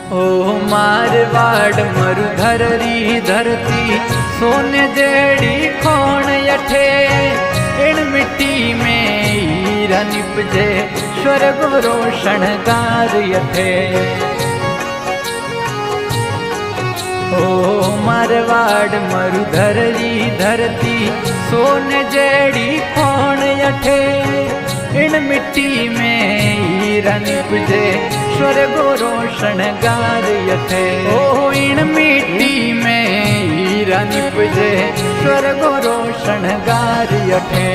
ओ मारवाड़ मरुधर री धरती सोने जेड़ी खोण यठे इन मिट्टी में हीरा निपजे स्वर्ग रोशन गार यठे। ओ मारवाड़ मरुधर री धरती सोने जेड़ी खोण यठे इन मिट्टी में हीरा निपजे स्वर्ग रोशन गार यठे। ओ इन मिट्टी में हीरा निपजे स्वर्ग रोशन गार यठे।